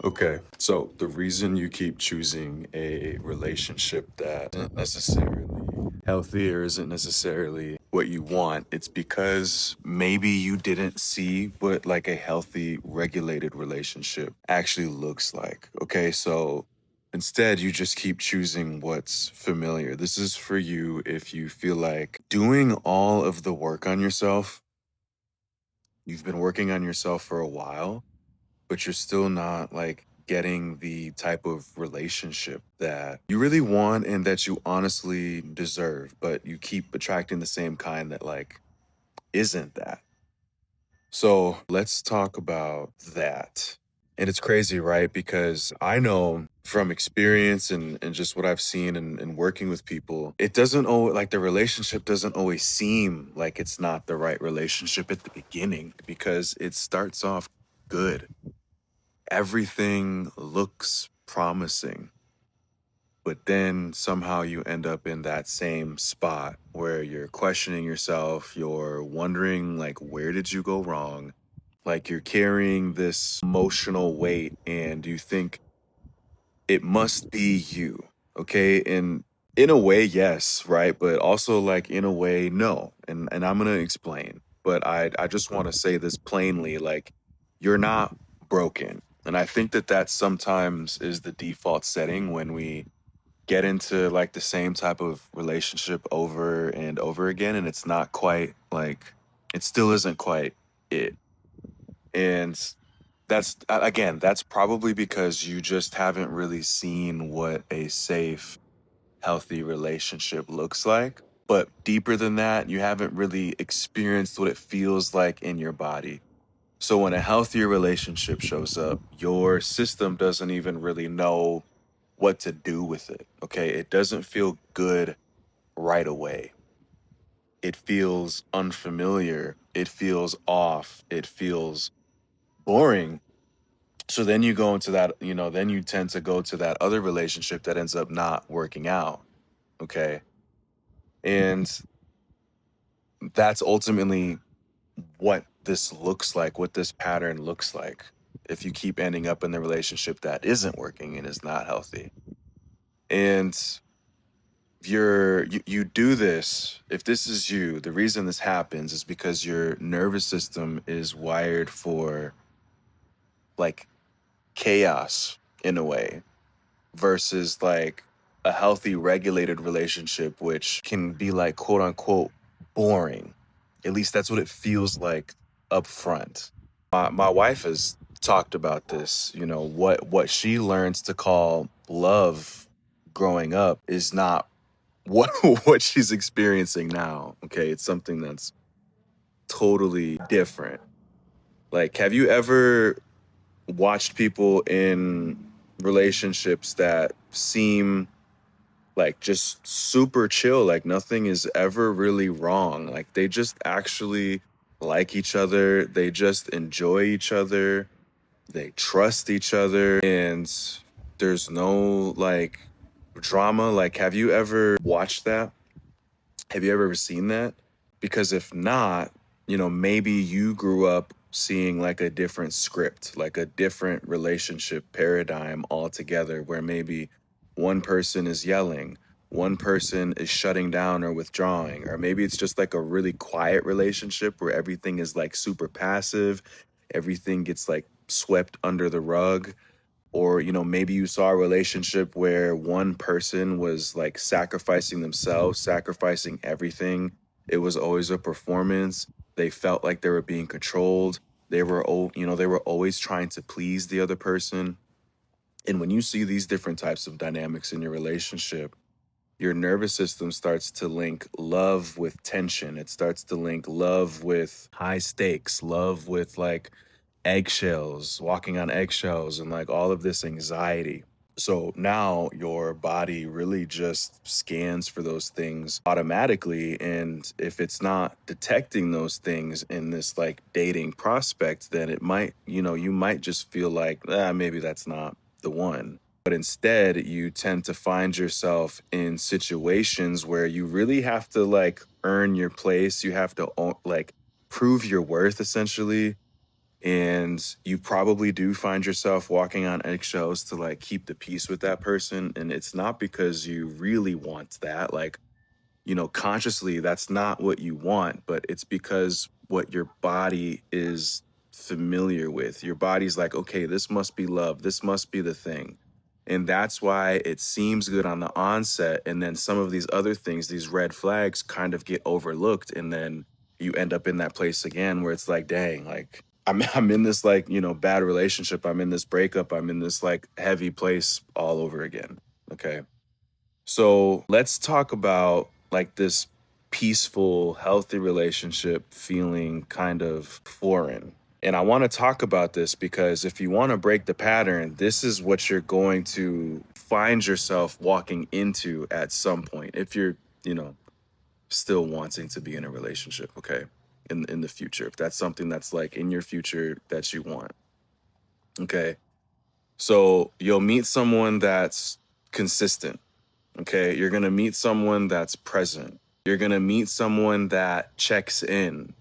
Okay, so the reason you keep choosing a relationship that isn't necessarily healthy or isn't necessarily what you want, it's because maybe you didn't see what like a healthy, regulated relationship actually looks like. Okay, so instead you just keep choosing what's familiar. This is for you if you feel like doing all of the work on yourself, you've been working on yourself for a while but you're still not like getting the type of relationship that you really want and that you honestly deserve, but you keep attracting the same kind that like isn't that. So let's talk about that. And it's crazy, right? Because I know from experience and just what I've seen and working with people, it doesn't always like the relationship doesn't always seem like it's not the right relationship at the beginning because it starts off good, everything looks promising, but then somehow you end up in that same spot where you're questioning yourself, you're wondering, like, where did you go wrong? Like, you're carrying this emotional weight and you think it must be you, okay? And in a way, yes, right? But also, like, in a way, no. And I'm gonna explain. But I just want to say this plainly, like, you're not broken. And I think that that sometimes is the default setting when we get into like the same type of relationship over and over again. And it's not quite like, it still isn't quite it. And that's, again, that's probably because you just haven't really seen what a safe, healthy relationship looks like. But deeper than that, you haven't really experienced what it feels like in your body. So when a healthier relationship shows up, your system doesn't even really know what to do with it. Okay. It doesn't feel good right away. It feels unfamiliar. It feels off. It feels boring. So then you go into that, then you tend to go to that other relationship that ends up not working out. Okay. And that's ultimately what this looks like, what this pattern looks like. If you keep ending up in the relationship that isn't working and is not healthy. And you do this, if this is you, the reason this happens is because your nervous system is wired for like chaos in a way versus like a healthy regulated relationship which can be like quote unquote boring. At least that's what it feels like up front. My wife has talked about this, what she learns to call love growing up is not what what she's experiencing now. Okay, it's something that's totally different. Like, have you ever watched people in relationships that seem like just super chill, like nothing is ever really wrong, like they just actually like each other, they just enjoy each other, they trust each other, and there's no like drama? Like, have you ever watched that? Have you ever seen that? Because if not, maybe you grew up seeing like a different script, like a different relationship paradigm altogether, where maybe one person is yelling, one person is shutting down or withdrawing, or maybe it's just like a really quiet relationship where everything is like super passive, everything gets like swept under the rug. Or maybe you saw a relationship where one person was like sacrificing themselves, sacrificing everything. It was always a performance. They felt like they were being controlled. They were always trying to please the other person. And when you see these different types of dynamics in your relationship, your nervous system starts to link love with tension. It starts to link love with high stakes, love with like eggshells, walking on eggshells, and like all of this anxiety. So now your body really just scans for those things automatically. And if it's not detecting those things in this like dating prospect, then it might, you might just feel like, maybe that's not the one. But instead, you tend to find yourself in situations where you really have to like earn your place. You have to like prove your worth essentially, And you probably do find yourself walking on eggshells to like keep the peace with that person. And it's not because you really want that. Like, consciously that's not what you want, but it's because what your body is familiar with. Your body's like, okay, this must be love. This must be the thing. And that's why it seems good on the onset. And then some of these other things, these red flags kind of get overlooked. And then you end up in that place again where it's like, dang, like I'm in this like, bad relationship. I'm in this breakup. I'm in this like heavy place all over again. Okay. So let's talk about like this peaceful, healthy relationship feeling kind of foreign. And I want to talk about this because if you want to break the pattern, this is what you're going to find yourself walking into at some point if you're, you know, still wanting to be in a relationship, okay? In the future, if that's something that's like in your future that you want. Okay. So you'll meet someone that's consistent. Okay, you're gonna meet someone that's present. You're gonna meet someone that checks in,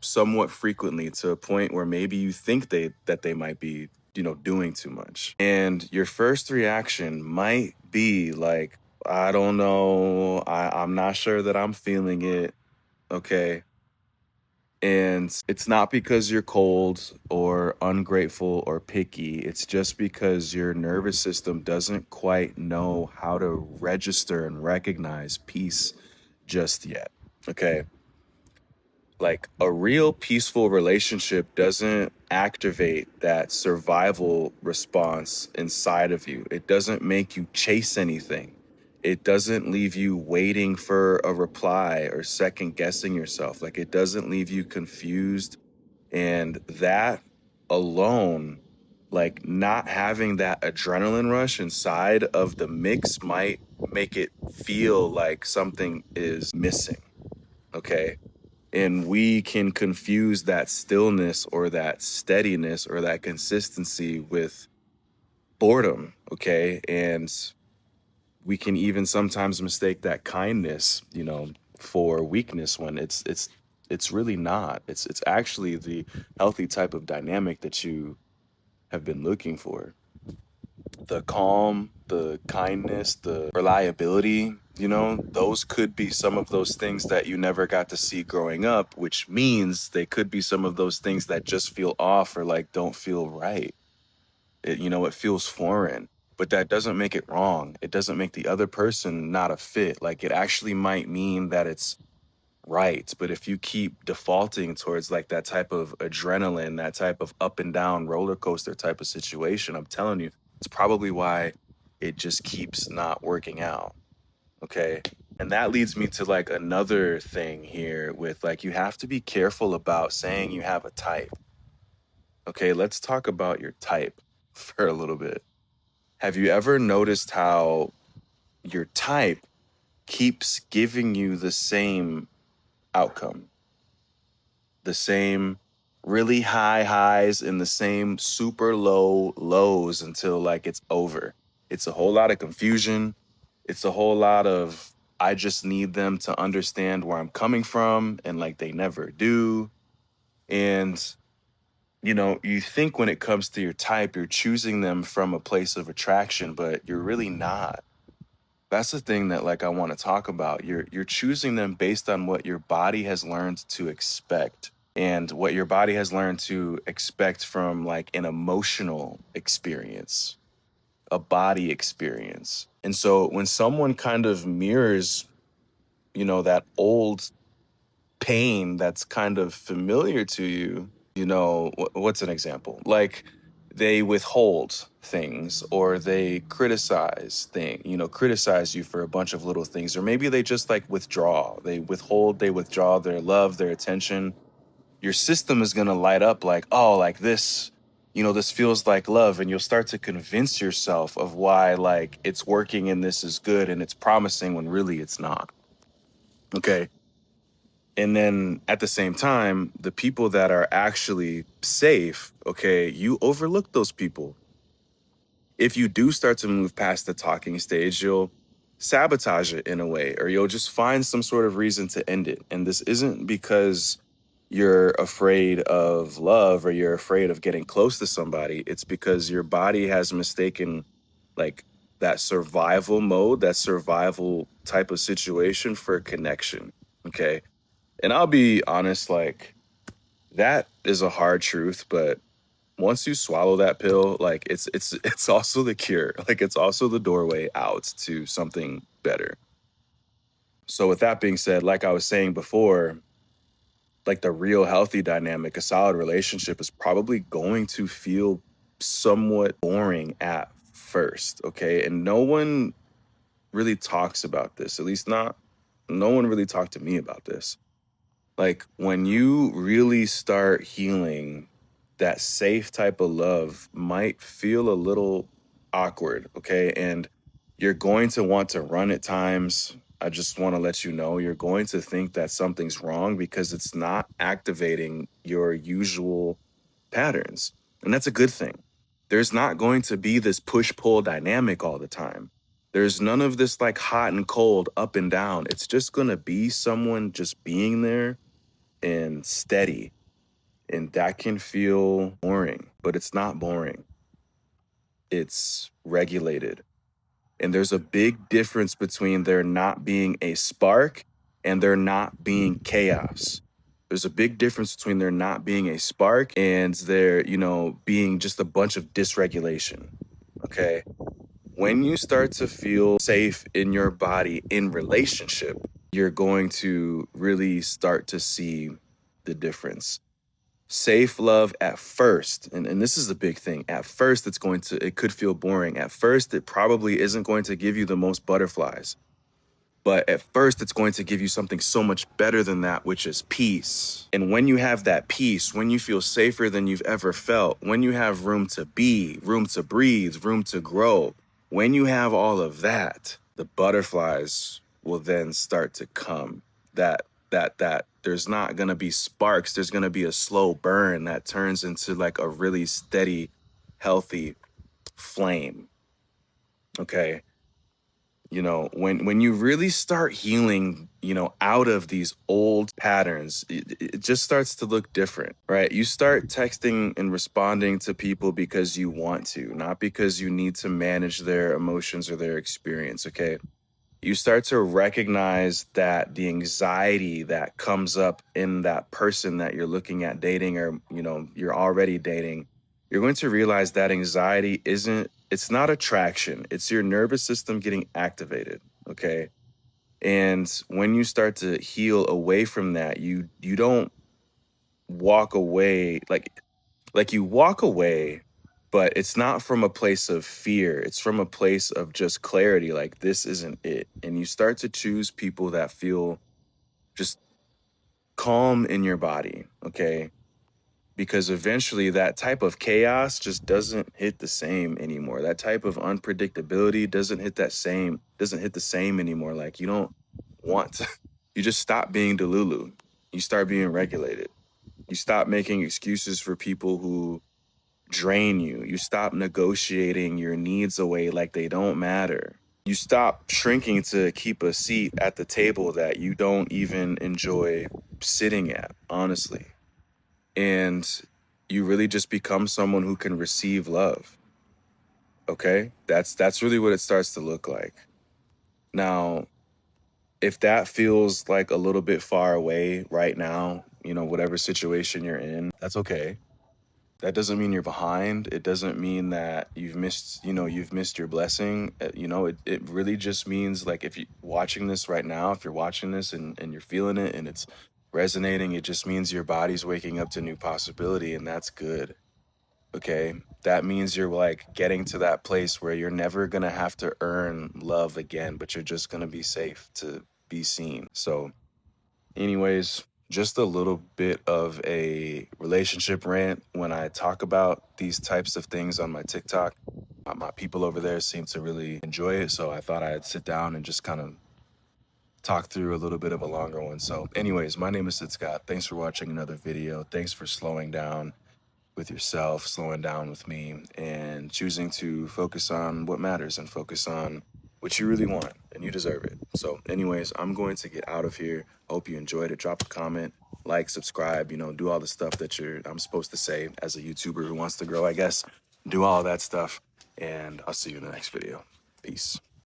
somewhat frequently to a point where maybe you think they might be, doing too much. And your first reaction might be like, I don't know, I'm not sure that I'm feeling it. Okay. And it's not because you're cold or ungrateful or picky. It's just because your nervous system doesn't quite know how to register and recognize peace just yet. Okay. Like a real peaceful relationship doesn't activate that survival response inside of you. It doesn't make you chase anything. It doesn't leave you waiting for a reply or second guessing yourself. Like it doesn't leave you confused. And that alone, like not having that adrenaline rush inside of the mix might make it feel like something is missing. Okay. And we can confuse that stillness or that steadiness or that consistency with boredom. Okay. And we can even sometimes mistake that kindness, for weakness when it's really not. It's actually the healthy type of dynamic that you have been looking for. The calm, the kindness, the reliability, those could be some of those things that you never got to see growing up, which means they could be some of those things that just feel off or like don't feel right. It feels foreign, but that doesn't make it wrong. It doesn't make the other person not a fit. Like it actually might mean that it's right. But if you keep defaulting towards like that type of adrenaline, that type of up and down roller coaster type of situation, I'm telling you, it's probably why it just keeps not working out. Okay. And that leads me to like another thing here with like, you have to be careful about saying you have a type. Okay. Let's talk about your type for a little bit. Have you ever noticed how your type keeps giving you the same outcome? The same really high highs and the same super low lows until like it's over. It's a whole lot of confusion. It's a whole lot of, I just need them to understand where I'm coming from, and like they never do. And, you think when it comes to your type, you're choosing them from a place of attraction, but you're really not. That's the thing that like I want to talk about. You're choosing them based on what your body has learned to expect, and what your body has learned to expect from like an emotional experience, a body experience. And so when someone kind of mirrors, that old pain that's kind of familiar to you, what's an example? Like they withhold things or they criticize you for a bunch of little things, or maybe they just like withdraw. They withdraw their love, their attention. Your system is going to light up like, oh, like this, this feels like love. And you'll start to convince yourself of why like it's working and this is good and it's promising when really it's not. Okay. And then at the same time, the people that are actually safe, okay, you overlook those people. If you do start to move past the talking stage, you'll sabotage it in a way, or you'll just find some sort of reason to end it. And this isn't because you're afraid of love or you're afraid of getting close to somebody, it's because your body has mistaken like that survival mode, that survival type of situation for connection. Okay. And I'll be honest, like that is a hard truth, but once you swallow that pill, like it's also the cure. Like it's also the doorway out to something better. So with that being said, like I was saying before, like the real healthy dynamic, a solid relationship is probably going to feel somewhat boring at first, okay? And no one really talks about this, at least not, no one really talked to me about this. Like when you really start healing, that safe type of love might feel a little awkward, okay? And you're going to want to run at times. I just want to let you know you're going to think that something's wrong because it's not activating your usual patterns. And that's a good thing. There's not going to be this push pull dynamic all the time. There's none of this like hot and cold, up and down. It's just going to be someone just being there and steady. And that can feel boring, but it's not boring. It's regulated. And there's a big difference between there not being a spark and there not being chaos. There's a big difference between there not being a spark and there, being just a bunch of dysregulation. Okay. When you start to feel safe in your body in relationship, you're going to really start to see the difference. Safe love at first, and this is a big thing. At first, it could feel boring. At first, it probably isn't going to give you the most butterflies. But at first, it's going to give you something so much better than that, which is peace. And when you have that peace, when you feel safer than you've ever felt, when you have room to be, room to breathe, room to grow, when you have all of that, the butterflies will then start to come. That there's not going to be sparks. There's going to be a slow burn that turns into like a really steady, healthy flame. Okay. When you really start healing, out of these old patterns, it just starts to look different, right? You start texting and responding to people because you want to, not because you need to manage their emotions or their experience, okay? You start to recognize that the anxiety that comes up in that person that you're looking at dating or, you're already dating, you're going to realize that anxiety it's not attraction. It's your nervous system getting activated. Okay. And when you start to heal away from that, you don't walk away like you walk away, but it's not from a place of fear. It's from a place of just clarity. Like this isn't it. And you start to choose people that feel just calm in your body. Okay. Because eventually that type of chaos just doesn't hit the same anymore. That type of unpredictability doesn't hit the same anymore. Like you don't want to, you just stop being Delulu. You start being regulated. You stop making excuses for people who drain you. You stop negotiating your needs away like they don't matter. You stop shrinking to keep a seat at the table that you don't even enjoy sitting at, honestly. And you really just become someone who can receive love. Okay? That's really what it starts to look like. Now, if that feels like a little bit far away right now, whatever situation you're in, that's okay. That doesn't mean you're behind. It doesn't mean that you've missed your blessing. It really just means like if you're watching this right now, if you're watching this and you're feeling it and it's resonating, it just means your body's waking up to new possibility and that's good. Okay. That means you're like getting to that place where you're never going to have to earn love again, but you're just going to be safe to be seen. So anyways, just a little bit of a relationship rant when I talk about these types of things on my TikTok. My people over there seem to really enjoy it, so I thought I'd sit down and just kind of talk through a little bit of a longer one. So anyways, my name is Sid Scott. Thanks for watching another video. Thanks for slowing down with yourself, slowing down with me, and choosing to focus on what matters and focus on what you really want, and you deserve it. So anyways, I'm going to get out of here. Hope you enjoyed it. Drop a comment, like, subscribe, do all the stuff that I'm supposed to say as a YouTuber who wants to grow, I guess. Do all that stuff, and I'll see you in the next video. Peace.